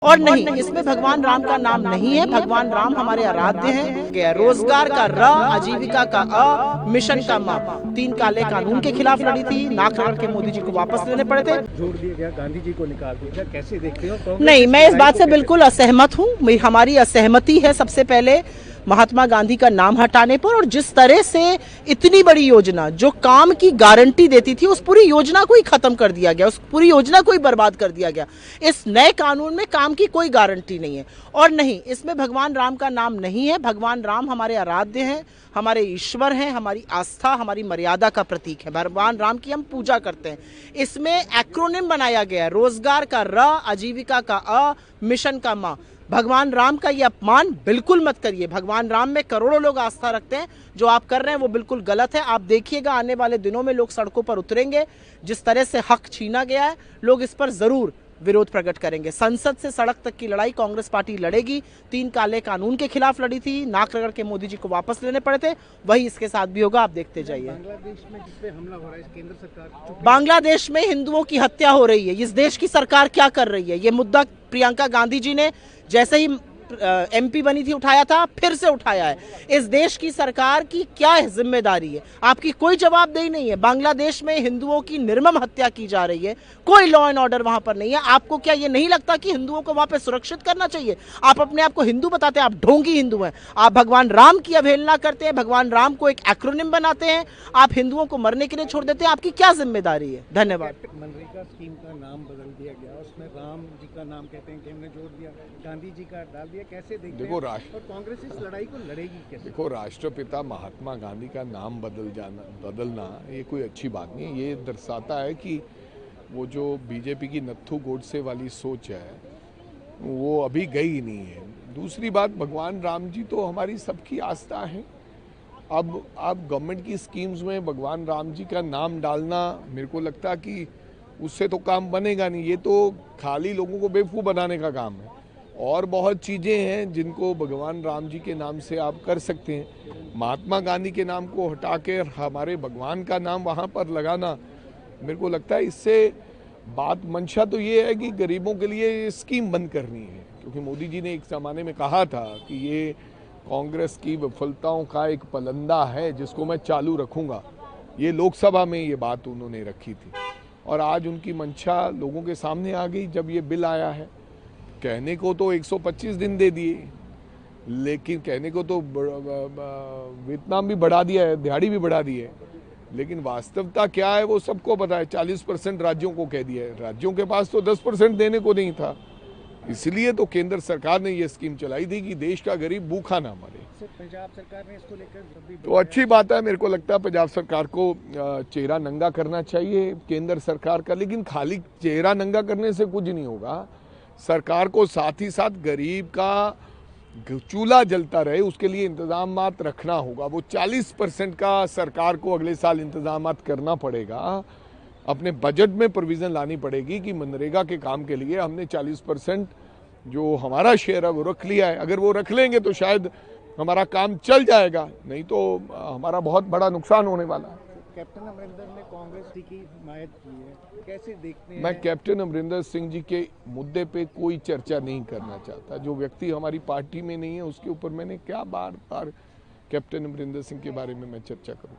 और नहीं, इसमें भगवान राम का नाम नहीं है। भगवान राम हमारे आराध्य हैं। रोजगार का र, आजीविका का अ, मिशन का म। 3 काले कानून के खिलाफ लड़ी थी, नाक रगड़ के मोदी जी को वापस लेने पड़े थे। जोड़ दिया गया, गांधी जी को निकाल दिया गया, कैसे देखते हो? नहीं, मैं इस बात से बिल्कुल असहमत हूँ। हमारी असहमति है सबसे पहले महात्मा गांधी का नाम हटाने पर, और जिस तरह से इतनी बड़ी योजना जो काम की गारंटी देती थी, उस पूरी योजना को ही खत्म कर दिया गया, उस पूरी योजना को ही बर्बाद कर दिया गया। इस नए कानून में काम की कोई गारंटी नहीं है। और नहीं, इसमें भगवान राम का नाम नहीं है। भगवान राम हमारे आराध्य हैं, हमारे ईश्वर हैं, हमारी आस्था, हमारी मर्यादा का प्रतीक है। भगवान राम की हम पूजा करते हैं। इसमें एक्रोनिम बनाया गया है, रोजगार का र, आजीविका का अ, मिशन का म। भगवान राम का ये अपमान बिल्कुल मत करिए। भगवान राम में करोड़ों लोग आस्था रखते हैं। जो आप कर रहे हैं वो बिल्कुल गलत है। आप देखिएगा आने वाले दिनों में लोग सड़कों पर उतरेंगे। जिस तरह से हक छीना गया है, लोग इस पर जरूर विरोध प्रकट करेंगे। संसद से सड़क तक की लड़ाई कांग्रेस पार्टी लड़ेगी। 3 काले कानून के खिलाफ लड़ी थी, नाक रगड़ के मोदी जी को वापस लेने पड़े थे। वही इसके साथ भी होगा, आप देखते जाइए। बांग्लादेश में जिस पे हमला हो रहा है, केंद्र सरकार, बांग्लादेश में हिंदुओं की हत्या हो रही है, इस देश की सरकार क्या कर रही है? ये मुद्दा प्रियंका गांधी जी ने जैसे ही एमपी बनी थी उठाया था, फिर से उठाया है। इस देश की सरकार की क्या जिम्मेदारी है? आपकी कोई जवाबदेही नहीं है। बांग्लादेश में हिंदुओं की निर्मम हत्या की जा रही है, कोई लॉ एंड ऑर्डर वहां पर नहीं है। आपको क्या ये नहीं लगता कि हिंदुओं को वहां पर सुरक्षित करना चाहिए? आप अपने आप को हिंदू बताते हैं, आप ढोंगी हिंदू हैं। आप भगवान राम की अवहेलना करते हैं, भगवान राम को एक एक्रोनिम बनाते हैं, आप हिंदुओं को मरने के लिए छोड़ देते हैं। आपकी क्या जिम्मेदारी है? धन्यवाद। मनरेगा स्कीम का नाम बदल दिया गया, उसमें राम जी का नाम कहते हैं कि हमने जोड़ दिया, गांधी जी का डाल दिया, कैसे देखते हैं? और कांग्रेस इस लड़ाई को लड़ेगी कैसे? देखो, राष्ट्रपिता महात्मा गांधी का नाम बदलना ये कोई अच्छी बात नहीं है। ये दर्शाता है कि वो जो बीजेपी की नत्थू गोडसे वाली सोच है वो अभी गई नहीं है। दूसरी बात, भगवान राम जी तो हमारी सबकी आस्था है। अब गवर्नमेंट की स्कीम्स में भगवान राम जी का नाम डालना, मेरे को लगता कि उससे तो काम बनेगा नहीं। ये तो खाली लोगों को बेवकूफ़ बनाने का काम है। और बहुत चीज़ें हैं जिनको भगवान राम जी के नाम से आप कर सकते हैं। महात्मा गांधी के नाम को हटा के हमारे भगवान का नाम वहाँ पर लगाना, मेरे को लगता है इससे बात मंशा तो ये है कि गरीबों के लिए स्कीम बंद करनी है। क्योंकि मोदी जी ने एक ज़माने में कहा था कि ये कांग्रेस की विफलताओं का एक पलंदा है जिसको मैं चालू रखूँगा। ये लोकसभा में ये बात उन्होंने रखी थी, और आज उनकी मंशा लोगों के सामने आ गई जब ये बिल आया है। कहने को तो 125 दिन दे दिए, लेकिन कहने को तो वियतनाम भी बढ़ा दिया है, दिहाड़ी भी बढ़ा दी है, लेकिन वास्तविकता क्या है वो सबको पता है। 40% राज्यों को कह दिया है। राज्यों के पास तो 10% देने को नहीं था। इसलिए तो केंद्र सरकार ने ये स्कीम चलाई थी कि देश का गरीब भूखा ना मरे। पंजाब सरकार ने इसको लेकर तो अच्छी बात है। मेरे को लगता है पंजाब सरकार को चेहरा नंगा करना चाहिए केंद्र सरकार का, लेकिन खाली चेहरा नंगा करने से कुछ नहीं होगा। सरकार को साथ ही साथ गरीब का चूल्हा जलता रहे उसके लिए इंतजामात रखना होगा। वो 40% का सरकार को अगले साल इंतजामात करना पड़ेगा। अपने बजट में प्रोविज़न लानी पड़ेगी कि मनरेगा के काम के लिए हमने 40% जो हमारा शेयर है वो रख लिया है। अगर वो रख लेंगे तो शायद हमारा काम चल जाएगा, नहीं तो हमारा बहुत बड़ा नुकसान होने वाला है। कैप्टन अमरिंदर ने कांग्रेस की हिमायत की है, कैसे देखते हैं? मैं कैप्टन अमरिंदर सिंह जी के मुद्दे पे कोई चर्चा नहीं करना चाहता। जो व्यक्ति हमारी पार्टी में नहीं है उसके ऊपर मैंने क्या बार बार कैप्टन अमरिंदर सिंह के बारे में मैं चर्चा करूं।